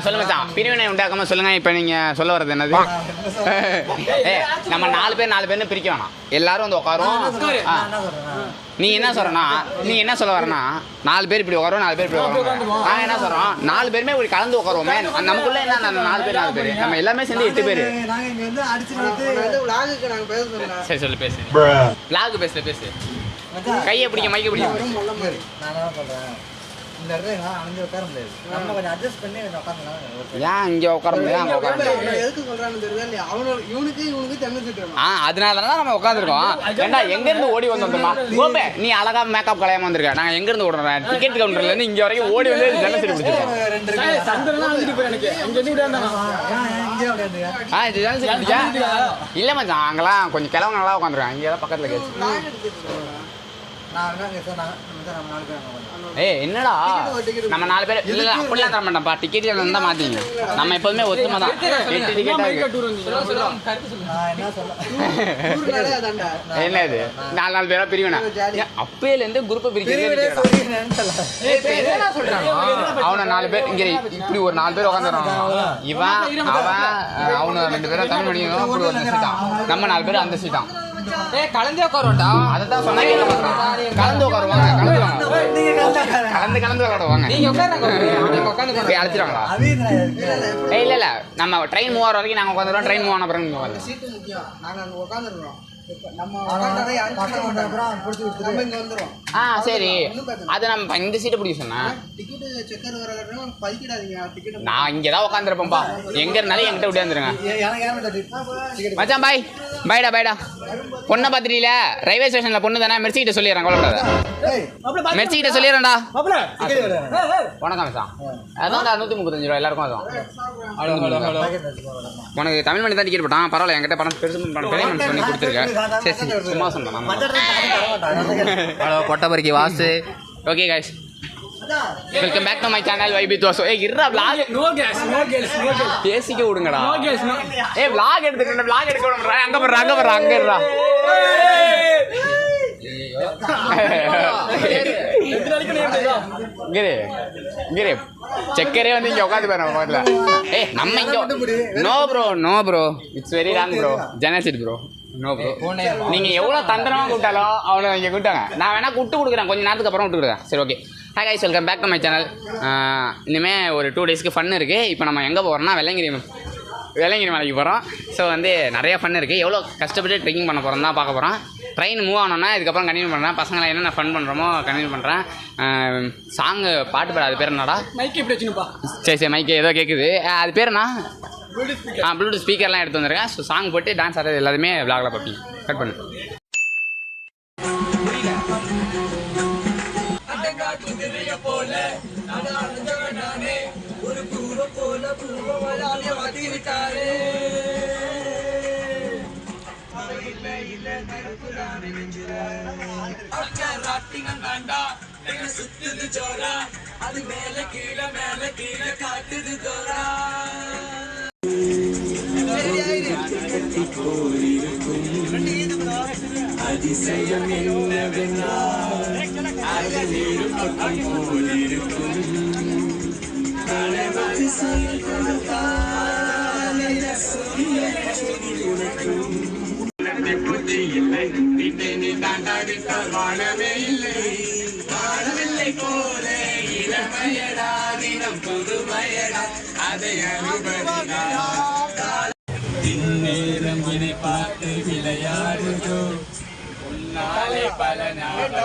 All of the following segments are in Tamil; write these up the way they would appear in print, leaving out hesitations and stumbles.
சொல்லுங்க மச்சான், பிரிவினை உண்டாக்காம சொல்லுங்க. இப்ப நீங்க சொல்ல வர்றது என்னது? நம்ம 4 பேர்னு பிரிக்க வேணாம், எல்லாரும் வந்து உட்காரும். நீ என்ன சொல்ல வரனா 4 பேர் இப்படி உட்காரும், 4 பேர் இப்படி உட்காரும். நான் என்ன சொல்றோம், 4 பேருமே இப்படி கலந்து உட்காருவோமே. நமக்குள்ள என்ன 4 பேர் நம்ம எல்லாமே சேர்ந்து 8 பேர். சரி சொல்லு, பேசு. விளாக் பேசு. கையை பிடிக்க, மைக்க பிடிக்க. ஏன் இங்க உட்கார முடியாது? அதனாலதான் நம்ம உட்காந்துருக்கோம். ஏண்டா எங்க இருந்து ஓடி வந்தோம்மா கோபே, நீ அழகா மேக்கப் கலையாம வந்திருக்க. நாங்க எங்க இருந்து ஓடுறோம், டிக்கெட் கவுண்டர்ல இருந்து இங்க வரைக்கும் ஓடி வந்து ஜன்னல் சீட் பிடிச்சிருக்கோம். இல்ல மச்சான், அங்கெல்லாம் கொஞ்சம் கிழவங்க நல்லா உட்காந்துருக்காங்க. இங்கதான் பக்கத்துல கேச்சு. என்னடா நம்ம 4 பேர் இல்ல அப்படிலாம் தர மாட்டோம்ப்பா. டிக்கெட் இருந்தா மாத்தீங்க. நம்ம எப்போதுமே ஒத்துமை தான். 8 டிக்கெட் என்ன இது 4 பேரா பிரிவினா? அப்பையில இருந்து குரூப்பை பிரிக்கிறது. அவனை 4 பேர் இங்க இப்படி ஒரு 4 பேர் உட்காந்துறான். இவன் அவன் 2 பேரும் தமிழ் மணியும் இப்படி ஒரு சீட்டான். நம்ம 4 பேர் அந்த சீட்டான். கலந்து உட்காருவோம்டா. அதான் சொன்னா கலந்து உட்காருவாங்க. கலந்து உட்காருவாங்க. போய் அழைச்சிருவாங்களா? இல்ல நம்ம ட்ரெயின் மூவ் ஆகிற வரைக்கும் நாங்க உட்காந்துருவோம். ட்ரெயின் மூவ் ஆன பிறகு நீங்க உட்காந்துருவோம். சரி, அது நம்ம இந்த சீட்டை பிடிக்க சொன்னா நான் இங்கதான் உட்காந்துருப்பேன்ப்பா. எங்க இருந்தாலும் என்கிட்ட விட்டியாந்துருங்க மச்சான். பாய்டா. பொண்ணை பாத்துட்டீல? ரயில்வே ஸ்டேஷன்ல பொண்ணு தானே. மெர்சி கிட்ட சொல்லிடுறேன், கொள்ளப்படாத. மெர்சி கிட்ட சொல்லிடுறேன்டா. வணக்கம் மச்சான். அதான் 135 ரூபா எல்லாருக்கும். அதுவும் உனக்கு தமிழ் மணி தான் டிக்கெட் போட்டான். பரவாயில்ல, என்கிட்ட பணம் பெருசு பேமெண்ட் பண்ணி கொடுத்துருக்கேன். சரி சும்மா சொன்னேன். Hello Kottaparikki Vasu. Okay guys, welcome back to my channel வைபி தோசோ. இருடா vlog. நோ கேஸ் பேசிக்க விடுங்கடா. vlog எடுத்துக்கறேன். vlog எடுக்க விடுறா. அங்க போறா. அங்க இருடா. இங்கே செக்கரே வந்து இங்க உட்காந்து போறோம் பக்கத்துல. நம்ம இங்க no bro it's very wrong bro. Genocide bro. No bro. நீங்க எவ்வளவு தந்திரமா கூப்பிட்டாலும் அவனை இங்க கூப்பிட்டாங்க. நான் வேணா கூப்பிட்டு கொடுக்குறேன், கொஞ்சம் நேரத்துக்கு அப்புறம் விட்டு கொடுக்குறேன். சரி okay. Hi guys, welcome back to my channel. இனிமேல் ஒரு 2 டேஸ்க்கு ஃபன் இருக்குது. இப்போ நம்ம எங்கே போகிறோம்னா வெள்ளங்கிரி மலைக்கு போகிறோம். ஸோ வந்து நிறைய ஃபன் இருக்குது. எவ்வளோ கஷ்டப்பட்டு ட்ரெக்கிங் பண்ண போகிறோம் தான் பார்க்க போகிறோம். ட்ரெயின் மூவ் ஆனோன்னா இதுக்கப்புறம் கண்டினியூ பண்ணுறேன். பசங்களை என்னென்ன ஃபன் பண்ணுறோமோ கண்டினியூ பண்ணுறேன். சாங்கு பாட்டு பேர் அது பேர் என்னடா? மைக்கு எப்படி வச்சுனுப்பா? சரி மைக்கு ஏதோ கேட்குது. அது பேர் என்ன? ப்ளூடூத் ஸ்பீக்கர்லாம் எடுத்து வந்துருக்கேன். ஸோ சாங் போட்டு டான்ஸ் ஆடுறது எல்லாருமே விளாகில் பார்ப்பீங்க. கட் பண்ணு. சுத்துது ஜோரா, அது மேல கீழே காட்டுது ஜோரா. அதிசயம் என்னவென்றால் புத்தி இல்லை, வீட்டை நீ தாண்டாவிட்டால் வாழவே இல்லை. வாழவில்லை போல இளமையடா, தினம் புதுமையடா, அதை அனுபவிடா. இந்நேரம் இதை பார்த்து விளையாடுதோ உன்னாலே பல நாள்.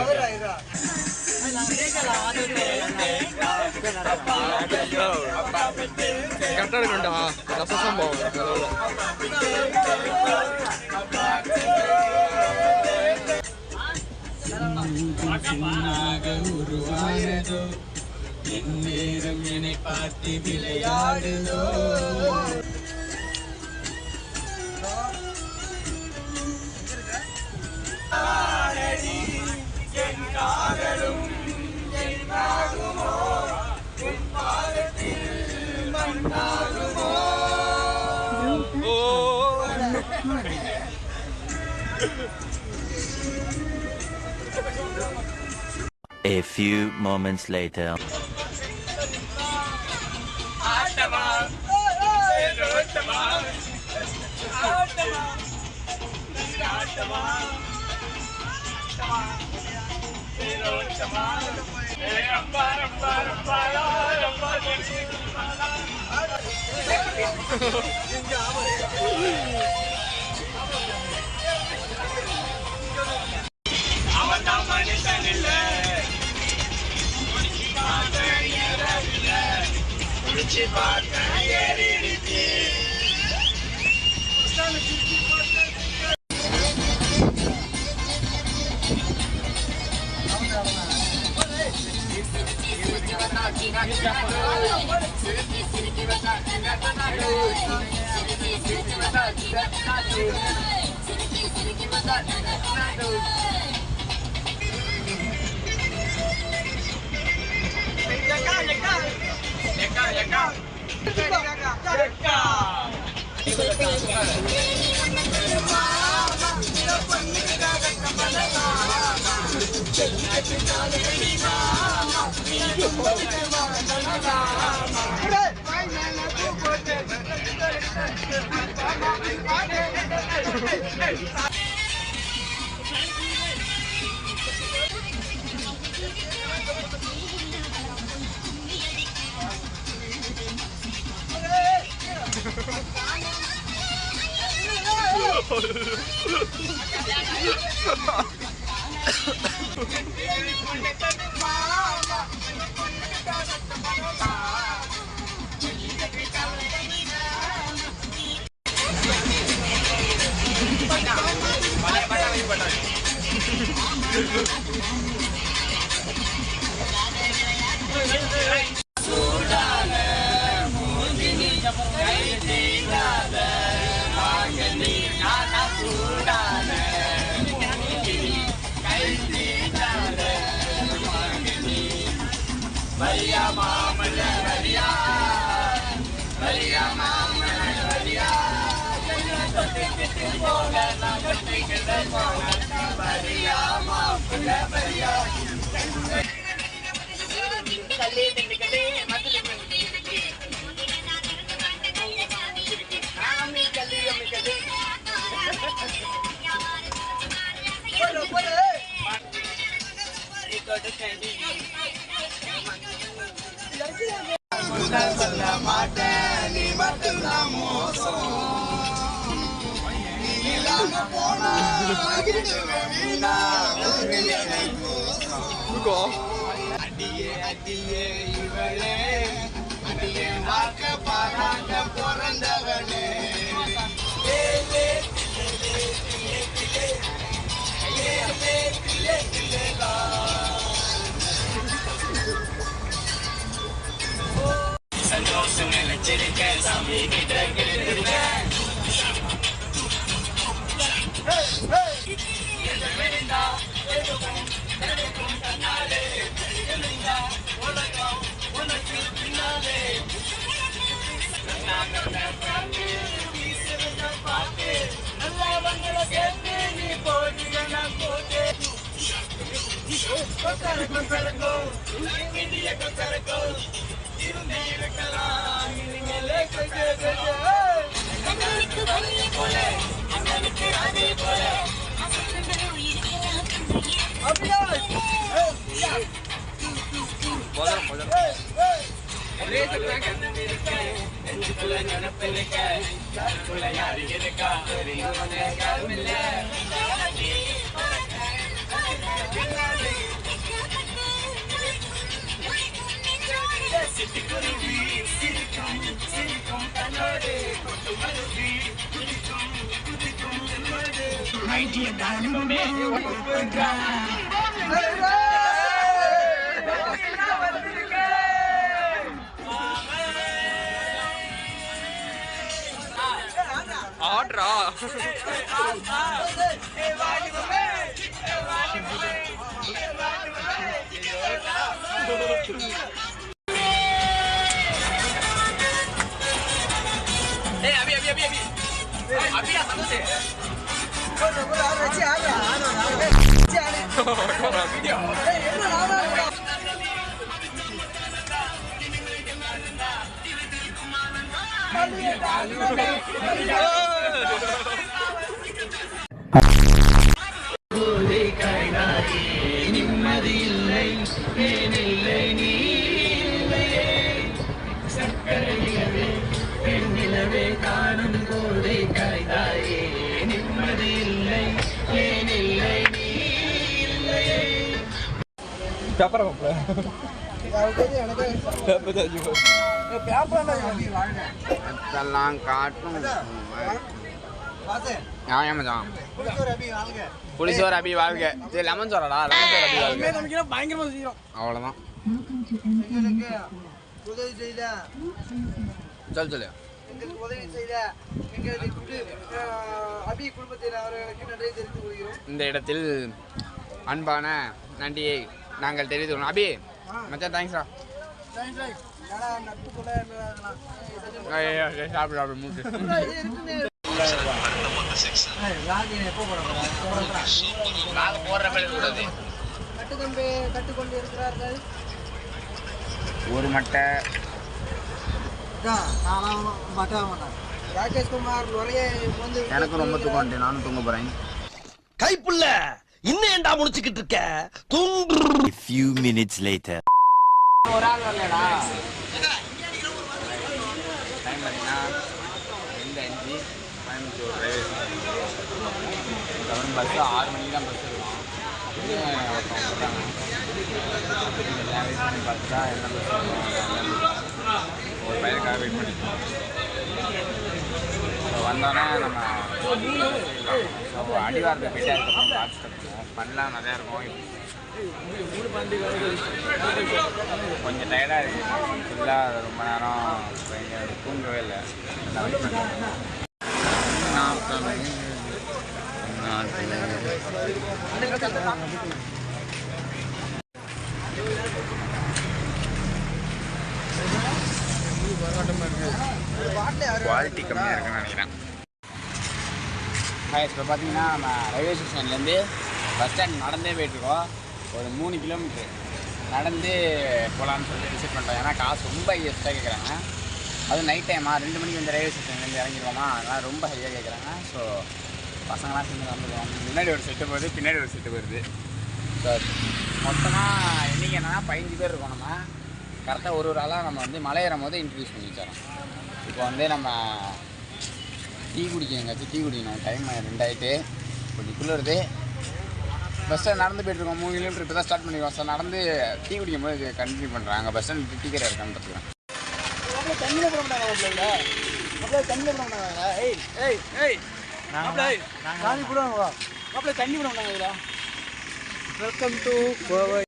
உருவானதோ இந்நேரம் என்னை பார்த்து விளையாடுதோ. A few moments later. video. அதெல்லாம் காட்டும். மச்சான் புளிசோர் அபி வாழ்க. சரி லெமன் சோறடா, லெமன் சோறு அபி வாழ்க. பயங்கரமா செய்யறோம். அவ்வளோதான். உதவி செய்த சொல்லு எங்களுக்கு உதவி செய்த எங்களுக்கு அபி குடும்பத்தில் அவர்களுக்கு நன்றி தெரிவித்துக் கொள்கிறோம். இந்த இடத்தில் அன்பான நன்றியை நாங்கள் தெரிவித்துக் கொள்கிறோம். அபி மச்சான் தேங்க்ஸ்டா. சாப்பிடு மூட்டு கட்டுக்கொண்டு இருக்கிறார்கள். ஒரு மட்டை ராகேஷ் குமார் நுரைய வந்து எனக்கும் ரொம்ப தூக்கம், நானும் தூங்க போறேன். கைப்புள்ள இன்னும் ஏண்டா முடிச்சுக்கிட்டு இருக்க? தூங்கு. A few minutes later. ஒரு ஆள் வரலடா. டைம் பார்த்தீங்கன்னா 2:05 கோயம்புத்தூர் ரயில்வே ஸ்டேஷன். பஸ்ஸு 6 மணிக்கு தான் பஸ் இருக்கும். ஒருத்தவங்க சொல்கிறாங்க வெயிட் பண்ணி பார்த்தா என்ன பஸ் ஒரு பையனுக்காக வெயிட் பண்ணிட்டோம். ஸோ வந்தோடனே நம்ம ஸோ அடிவாரத்தை போயிட்டு அதுக்கப்புறம் காட்சி கட்டுவோம். பண்ணலாம் நிறையா இருக்கும். கொஞ்சம் டயர்டாக இருக்குது. ஃபுல்லாக ரொம்ப நேரம் தூங்கவே இல்லை. குவாலிட்டி கம்மியாக இருக்குன்னு நினைக்கிறேன். இப்போ பார்த்தீங்கன்னா நம்ம ரயில்வே ஸ்டேஷன்லேருந்து பஸ் ஸ்டாண்ட் நடந்தே போயிட்டுருக்கோம். ஒரு 3 கிலோமீட்டர் நடந்து போகலான்னு சொல்லிட்டு டிசைட் பண்ணிட்டோம். ஏன்னா காசு ரொம்ப ஹையஸ்ட்டாக கேட்குறாங்க. அதுவும் நைட் டைமா 2 மணிக்கு வந்து ரயில்வே ஸ்டேஷன்லேருந்து இறங்கிடுவோமா, அதனால் ரொம்ப ஹையாக கேட்குறாங்க. ஸோ பசங்களாம் சேர்ந்து வந்துடுவோம். முன்னாடி ஒரு செட்டு போகுது, பின்னாடி ஒரு செட்டு வருது. ஸோ மொத்தமாக இன்றைக்கி என்னென்னா 15 பேர் இருக்கோம். நம்ம கரெக்டாக ஒரு ஆளாக நம்ம வந்து மலை ஏறும் போது இன்ட்ரடியூஸ் பண்ணி வச்சிடறோம். இப்போ வந்து நம்ம டீ குடிக்க எங்கேயாச்சும் டீ குடிக்கணும். டைம் 2 ஆகிட்டு கொஞ்சம் குளிருது. பஸ் ஸ்டாண்ட் நடந்து போய்ட்டுருக்கோம். 3 கிலோமீட்டர் இப்போ தான் ஸ்டார்ட் பண்ணிடுவோம். ஸோ நடந்து டீ குடிக்கும் போது கண்டினியூ பண்ணுறாங்க. பஸ் ஸ்டாண்ட் டீ கடை இருக்கான்னு பார்த்துக்கிறேன். தண்ணியில் போட மாட்டாங்க. அப்படியே தண்ணியில் போட மாட்டாங்க. ஏய் ஏய் ஏய் சாமி போடுவாங்க. அப்படியே தண்ணி போட மாட்டாங்க. இதில் வெல்கம் டு கோவை.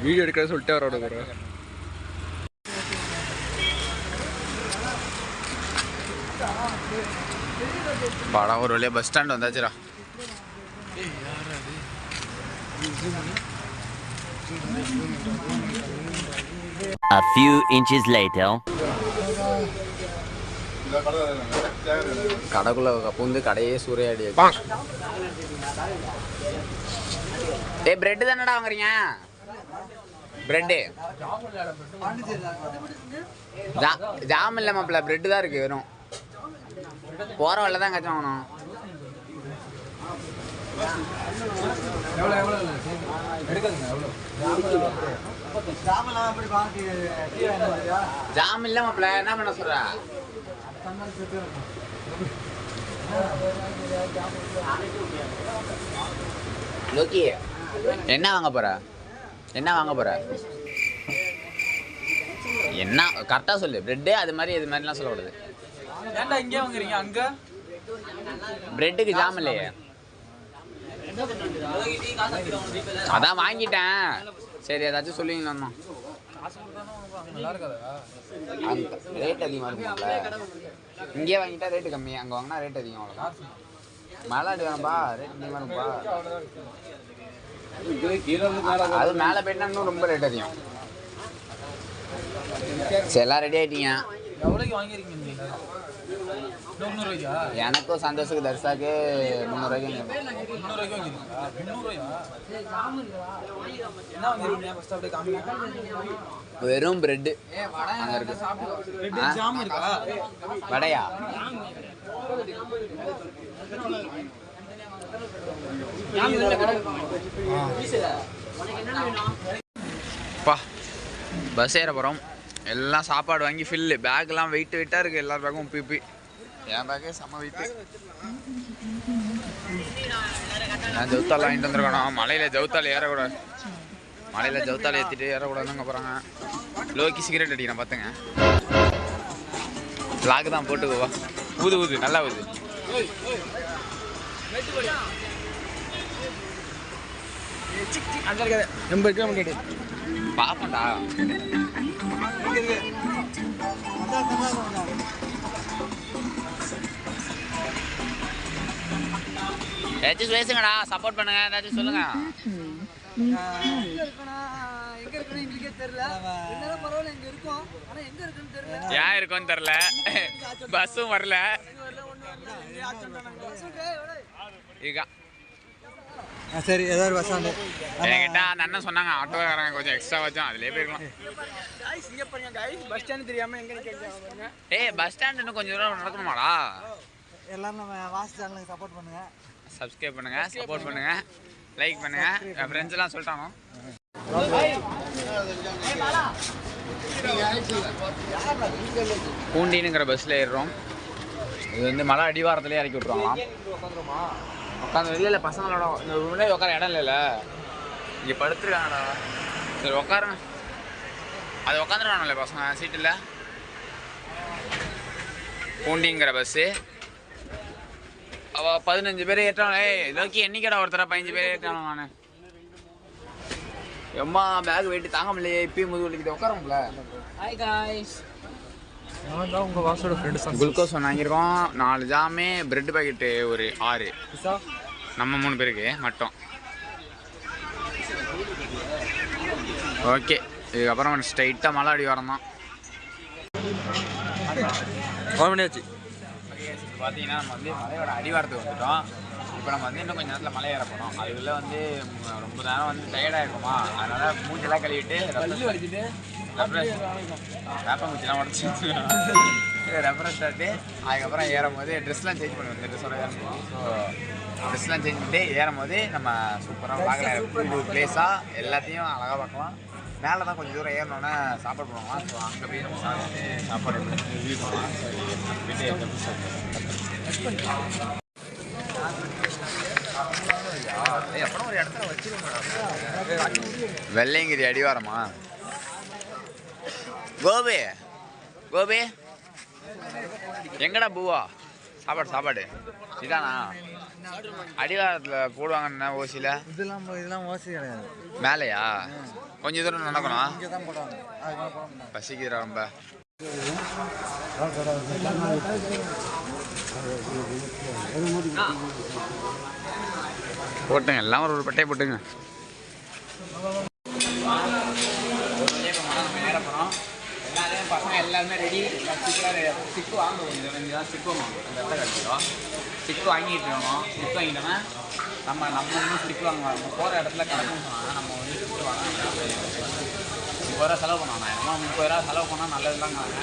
வீடியோ எடுக்க சொல்லிட்டு அவரோட போகிறேன். பாடா ஒரு வழியாக பஸ் ஸ்டாண்ட் வந்தாச்சுரா. A few inches later. கடைக்குள்ள பூந்து கடையே சூறையாடி. ஏய் பிரெட் தானடா வாங்குறீங்க? பிரெட்டு ஜாம் இல்லை மாப்பிள்ள, பிரெட்டு தான் இருக்குது. வெறும் போகிற வரல தான் கச்சா வாங்கணும். ஜாம் இல்லை மாப்பிள்ள, என்ன பண்ண சொல்ற? லோக்கி என்ன வாங்க போற? என்ன வாங்க போற? என்ன கரெக்டாக சொல்லு. பிரெட்டு அது மாதிரி இது மாதிரிலாம் சொல்லக்கூடாது. ஏன்டா இங்கே வாங்குறீங்க? அங்கே பிரெட்டுக்கு ஜாம் இல்லையே. அதான் வாங்கிட்டேன். சரி ஏதாச்சும் சொல்லுவீங்களா? ரேட் அதிகமாக இருக்கும்ல. இங்கே வாங்கிட்டா ரேட்டு கம்மி, அங்கே வாங்கினா ரேட் அதிகம். அவ்வளோதான். மலாடி வேணாம்பா, ரேட் அதிகமாக இருக்கும்பா. அது மேலே போயிட்டா இன்னும் ரொம்ப ரேட் அதிகம். சரி எல்லாம் ரெடி ஆகிட்டீங்க? எவ்வளோக்கு வாங்கியிருக்கீங்க? எனக்கும் சந்தோஷத்துக்கு தர்சாக்கு 300 ரூபாய்க்கு வெறும் பிரெட்டு அங்கே இருக்கு. வடையா? பா பஸ் ஏற போகிறோம். எல்லாம் சாப்பாடு வாங்கி ஃபில்லு. பேக்லாம் வெயிட்டாக இருக்குது. எல்லா பேக்கும் பிபி. என் பேக்கே செம்ம வெயிட்டு. நான் ஜவுத்தால் வாங்கிட்டு வந்துருக்கணும். மலையில் ஜவுத்தால் ஏறக்கூடாது. மலையில் ஜவுத்தால் ஏற்றிட்டு ஏறக்கூடாதுங்க போகிறாங்க. லோக்கி சிகரெட் அடிக்கிறேன் பார்த்துங்க. லாக்கு தான் போட்டுக்குவா. ஊது நல்லா ஊது. பாப்பண்டா. ஏதாச்சும் பேசுங்கடா, சப்போர்ட் பண்ணுங்க, ஏதாச்சும் சொல்லுங்க. ஏன் இருக்குன்னு தெரியல. பஸ்ஸும் வரல. சரி ஏதோ ஒரு பஸ் ஸ்டாண்டு என்கிட்ட அந்த அண்ணன் சொன்னாங்க ஆட்டோக்காரங்க கொஞ்சம் எக்ஸ்ட்ரா வச்சோம், அதுலேயே போயிருக்கலாம். பஸ் ஸ்டாண்டு தெரியாமல் எங்கே கேட்குறாங்க. பஸ் ஸ்டாண்ட் இன்னும் கொஞ்சம் தூரம் நடக்கணுமாடா? எல்லாரும் நம்ம வாசி சேனலுக்கு சப்போர்ட் பண்ணுங்க, சப்ஸ்கிரைப் பண்ணுங்க, சப்போர்ட் பண்ணுங்க, லைக் பண்ணுங்க. என் ஃப்ரெண்ட்ஸ் எல்லாம் சொல்லிட்டாங்க. பூண்டினுங்கிற பஸ்ஸில் ஏறுறோம். இது வந்து மலை அடிவாரத்துலேயே இறக்கி விட்ருவாங்களாம். உட்காந்து இல்லை பசங்களோட இந்த முன்னாடி உட்கார இடம் இல்லைல்ல, இங்கே படுத்துருக்காங்கடா. சரி உட்காருங்க. அது உட்காந்துருவானுங்களே பசங்க சீட்டில். பூண்டிங்கிற பஸ்ஸு. அவள் 15 பேர் ஏற்றானே. இதோக்கி என்னைக்கடா ஒருத்தர 15 பேர் ஏற்றானோ நான். எம்மா பேக் வெயிட்டு தாங்க முடியலையே. இப்பயும் முதுகு வலிக்குது. உட்காரங்கள. Hi guys. உங்கள் வாசோட ஃப்ரெண்டு குளுக்கோஸ் ஒன்று வாங்கியிருக்கோம். 4 ஜாமு, பிரெட் பாக்கெட்டு ஒரு 6. நம்ம 3 பேருக்கு மட்டும். ஓகே, இதுக்கப்புறம் ஸ்ட்ரைட்டாக மலை அடி வரணும். பண்ணியாச்சு. பார்த்தீங்கன்னா நம்ம வந்து மலையோட அடிவாரத்துக்கு வந்துட்டோம். இப்போ நம்ம வந்து இன்னும் கொஞ்சம் நேரத்தில் மலை ஏற போகிறோம். அதுக்குள்ளே வந்து ரொம்ப நேரம் வந்து டயர்டாக இருக்குமா, அதனால் மூஞ்செல்லாம் கழுவிட்டு வச்சுட்டு வேப்பங்குச்சிலாம் உடச்சி ரெஃப்ரெஷ் ஆகிட்டு அதுக்கப்புறம் ஏறும் போது ட்ரெஸ்லாம் சேஞ்ச் பண்ணுவோம். இந்த ட்ரெஸ்ஸோட ஏறணும். ஸோ ட்ரெஸ்லாம் சேஞ்ச் பண்ணிட்டு ஏறும் போது நம்ம சூப்பராக பார்க்கலாம். புது பிளேஸாக எல்லாத்தையும் அழகாக பார்க்கலாம். மேலே தான் கொஞ்சம் தூரம் ஏறினோன்னே சாப்பாடு பண்ணுவாங்க. ஸோ அங்கே போய் நம்ம சாப்பிட்டு சாப்பாடு ரிவ்யூ பண்ணலாம். அப்புறம் ஒரு இடத்துல வச்சிருக்கோம். வெள்ளையங்கிரி அடிவாரமா? கோபி கோபி எங்கடா பூவா? சாப்பாடு இதானா? அடிவாரத்தில் போடுவாங்கண்ணா ஓசியில். இதெல்லாம் ஓசி கிடையாது. மேலையா? கொஞ்சம் தூரம் நடக்கணும். இங்கே தான் போடுவாங்க. பசிக்குதுடா ரொம்ப. போட்டுங்க எல்லாம் ஒரு பட்டையை போட்டுங்க. பசங்க எல்லாருமே ரெடி. ஸ்டிக்கு வாங்குவோம். இதுதான் ஸ்டிக்கு வாங்குவோம். அந்த இடத்துல கிடச்சிடும். ஸ்டிக்கு வாங்கிட்டு இருக்கணும். ஸ்டிக் வாங்கிட்டோன்னா நம்ம இன்னும் ஸ்டிக் வாங்குவாங்க. நம்ம போகிற இடத்துல கிடக்குன்னு சொன்னாங்க. நம்ம வந்து ஸ்டிக்கு வாங்க 30 ரூபா செலவு பண்ணுவாங்க. என்னமோ 30 ரூபா செலவு பண்ணால் நல்லதுதாங்காங்க.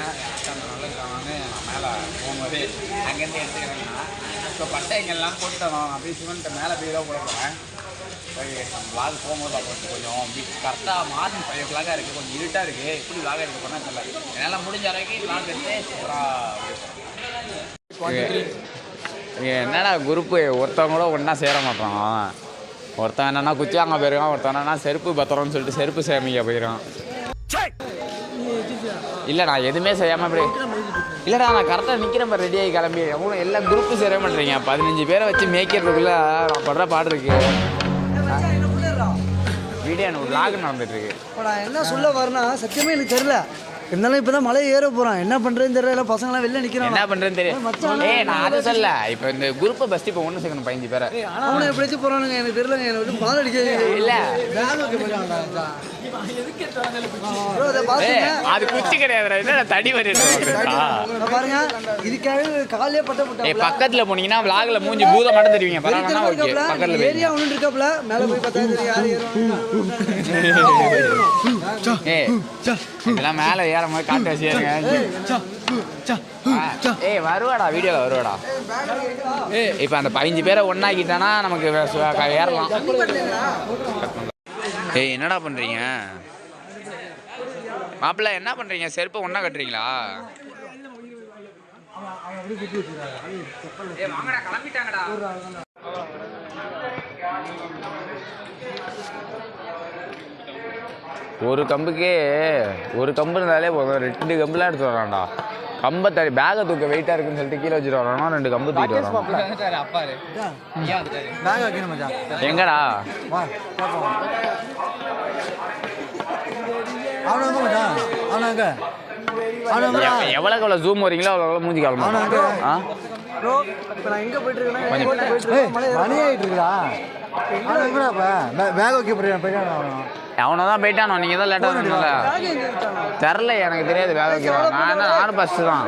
நல்லதுக்கானு நான் மேலே போகும்போது அங்கேருந்து எடுத்துக்கிறேங்கன்னா இப்போ பட்டைங்கள்லாம் போட்டுட்டோம். அப்படியே சிமெண்ட்டை மேலே போய் தான் போட போகிறேன். விளாக் போகும்போது அப்போ கொஞ்சம் கரெக்டாக மார்னிங் 5 o'clock இருக்குது. கொஞ்சம் இருட்டாக இருக்குது. எப்படி விளாக் எடுக்க போனால் தெரியல. என்னால் முடிஞ்ச வரைக்கும் விளாக் எடுத்து சூப்பராக. என்னடா குரூப்பு ஒருத்தவங்க கூட ஒன்றா சேர மாட்டோம். ஒருத்தன் என்னன்னா குச்சியாங்க போயிருக்கான். ஒருத்தன் என்னன்னா செருப்பு பத்திரம்னு சொல்லிட்டு செருப்பு சேமிக்க போயிடும். இல்லை நான் எதுவுமே செய்யாமல் இப்படி இல்லைடா நான் கரெக்டாக நிற்கிறேன். இப்போ ரெடியாகி கிளம்பி எவ்வளோ எல்லா குரூப்பு சேர மாட்டேறீங்க. 15 பேரை வச்சு மேய்க்கிறதுக்குள்ளே நான் படுற பாடு இருக்கு. வீடியோ எனக்கு விளாக் நடந்துட்டு இருக்கு. என்ன சொல்ல வரனா சத்தியமே எனக்கு தெரியல. இருந்தாலும் இப்போ தான் மலை ஏற போகிறான். என்ன பண்ணுறதுன்னு தெரியல. பசங்களாம் வெளில நிற்கிறான். என்ன பண்ணுறேன்னு தெரியும். நான் அதை சொல்ல. இப்போ இந்த குரூப்பை ஃபஸ்ட்டு இப்போ ஒன்று சேர்க்கணும் 15 பேரை. அவனை எப்படியாச்சும் போகிறானுங்க எனக்கு தெரியலங்க. எனக்கு வந்து பால் அடிக்க இல்லை பாருங்க. அது குச்சி கிடையாது, தடி பாருங்க. இதுக்காக காலையே பட்ட பக்கத்துல போனீங்கன்னா விளாக்ல மூஞ்சி பூதம் மட்டும் தெரிவிங்க. பரவாயில்ல ஓகே. பக்கத்துல ஏரியா ஒன்று இருக்காப்ல. மேலே போய் பார்த்தா தெரியும் யார் இதெல்லாம் மேலே ஏறும் போது காட்டு வச்சுருங்க. வருவாடா வீடியோவில் வருவாடா. இப்போ அந்த 15 பேரை ஒன்னாக்கிட்டானா நமக்கு ஏறலாம். என்னடா பண்றீங்க மாப்பிள்ள? என்ன பண்றீங்க? செருப்பை ஒன்னா கட்டுறீங்களா? கிளம்பிட்டாங்கடா. ஒரு கம்புக்கே ஒரு கம்பு இருந்தாலே போதும். 2 கம்புலாம் எடுத்து வரான்டா. கம்பை தடி பேகை தூக்க வெயிட்டா இருக்குன்னு சொல்லிட்டு கீழே வச்சுட்டு வரானா 2 கம்பு தூக்கிட்டு வரான். எங்கடா எவ்வளோ ஜூம் வரீங்களோ அவ்வளோ மூஞ்சி கிளம்பும். அவனதான் போயிட்டானோ. நீங்க தான் லேட்டா சொன்னல. தெரில எனக்கு தெரியாது. வேலை வைக்கிறான். நானும் ஃபஸ்ட்டு தான்.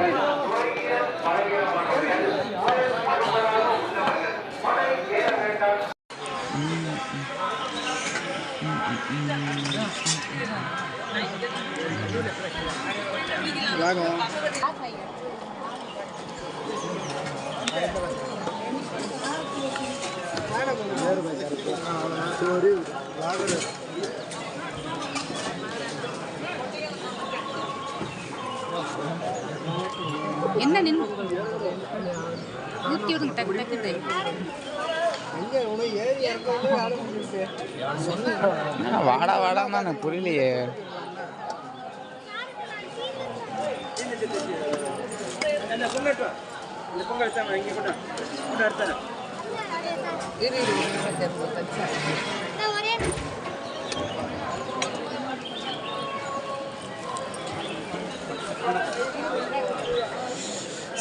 என்ன நின்று ஊற்றி விடுங்க டக்கு டக்குன்னு. வாடா வாடான்னு எனக்கு புரியலையே.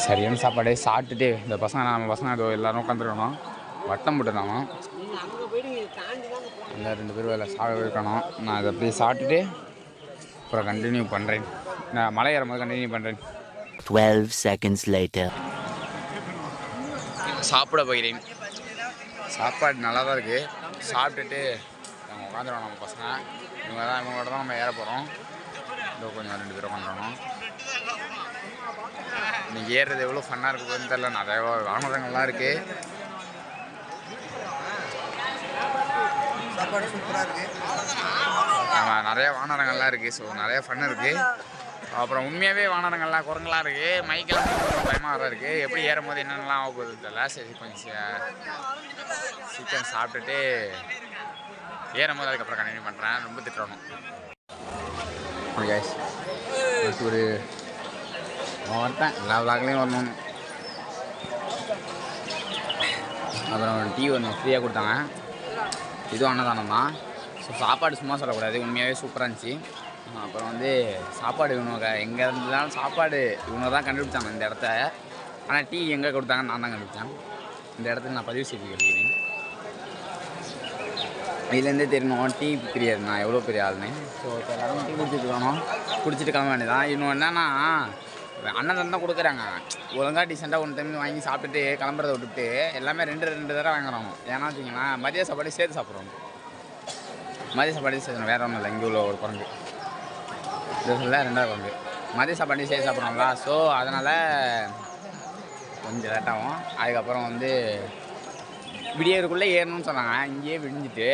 சரியான சாப்பாடு சாப்பிட்டுட்டு இந்த நம்ம பசங்க அது எல்லோரும் உட்காந்துருக்கணும். வட்டம் போட்டுருந்தாங்க. இந்த 2 பேரும் வேலை சாப்பிட இருக்கணும். நான் இதை அப்படியே சாப்பிட்டுட்டு அப்புறம் கண்டினியூ பண்ணுறேன். நான் மலை ஏறும்போது கண்டினியூ பண்ணுறேன். 12 seconds later. சாப்பிட போகிறேன். சாப்பாடு நல்லா தான் இருக்குது. சாப்பிட்டுட்டு நம்ம உட்காந்துருவோம். நம்ம பசங்க இவங்களோட தான் நம்ம ஏற போகிறோம். இதோ கொஞ்சம் 2 பேர் உட்காந்துருவோம். இன்றைக்கி ஏறுறது எவ்வளோ ஃபன்னாக இருக்குது போதுன்னு தெரியல. நிறைய வாகனங்கள்லாம் இருக்குது. சாப்பாடு சூப்பராக இருக்குது. ஆமாம், நிறைய வாகனங்கள்லாம் இருக்குது. ஸோ நிறைய ஃபன் இருக்குது. அப்புறம் உண்மையாகவே வாகனங்கள்லாம் குரங்கெல்லாம் இருக்குது. மைக்கெல்லாம் பயமாக வர இருக்குது. எப்படி ஏறும்போது என்னென்னலாம் ஆக போகுதுன்னு தெரியல. சரி கொஞ்சம் சீக்கிரம் சாப்பிட்டுட்டு ஏறும்போது அதுக்கப்புறம் கண்டினியூ பண்ணுறேன். ரொம்ப திட்டணும். ஒரு வரட்டேன். எல்லா விளாக்லேயும் வரணும். அப்புறம் டீ ஒன்று ஃப்ரீயாக கொடுத்தாங்க. இதுவும் அன்னதானம் தான். ஸோ சாப்பாடு சும்மா சொல்லக்கூடாது. உண்மையாகவே சூப்பராக இருந்துச்சு. அப்புறம் வந்து சாப்பாடு இவனுங்க எங்கே இருந்தாலும் சாப்பாடு இவங்க தான் கண்டுபிடிச்சாங்க இந்த இடத்த. ஆனால் டீ எங்கே கொடுத்தாங்கன்னு நான் தான் கண்டுபிடிச்சேன். இந்த இடத்துக்கு நான் பதிவு செய்து கழிக்கிறேன். இதுலேருந்தே தெரியணும் டீ தெரியாது நான் எவ்வளோ பெரிய ஆளுன்னு. ஸோ இப்போ எல்லாரும் டீ குடிச்சிட்டு வேணும். குடிச்சிட்டு கிளம்ப வேண்டியதான். இன்னும் என்னன்னா அண்ணன் தான் கொடுக்குறாங்க. ஒழுங்காக டீசெண்டாக 1 டைம் வாங்கி சாப்பிட்டுட்டு கிளம்புறதை விட்டுட்டு எல்லாமே 2 தடவை வாங்குறோம். ஏன்னா வச்சிங்கன்னா மதிய சாப்பாடு சேர்த்து சாப்பிட்றோம். மதிய சாப்பாடு சேர்த்து வேறு ஒன்றும் இல்லை. இங்கே உள்ள ஒரு குரங்கு இது சொல்ல 2வது குரங்கு மதிய சாப்பாடு சேர்த்து சாப்பிட்றோம்ல. ஸோ அதனால் கொஞ்சம் லேட்டாகும். அதுக்கப்புறம் வந்து விடியறதுக்குள்ளே ஏறணும்னு சொன்னாங்க. இங்கேயே விடிஞ்சிட்டு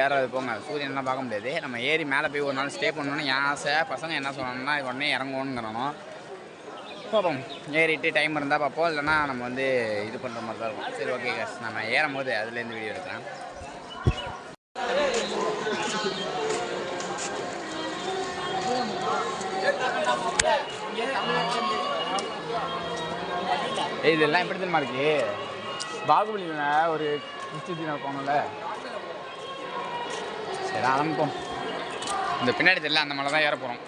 ஏறது போங்க. சூரியன்லாம் பார்க்க முடியாது. நம்ம ஏறி மேலே போய் ஒரு நாள் ஸ்டே பண்ணணுன்னு என் ஆசை. பசங்க என்ன சொன்னாங்கன்னா உடனே இறங்குவோங்கிறணும். பார்ப்போம். ஏறிட்டு டைம் இருந்தால் பார்ப்போம். இல்லைனா நம்ம வந்து இது பண்ணுற மாதிரி தான் இருக்கும். சரி ஓகே காஸ், நம்ம ஏறும் போது அதுலேருந்து வீடியோ எடுக்கிறேன். இதெல்லாம் எப்படி தெரியுமா இருக்கு? பாகுபலியில் ஒரு கிறிஸ்துவ போனோம்ல. சரி ஆரம்பிப்போம். இந்த பின்னாடி தெரியல அந்த மலை தான் ஏற போகிறோம்.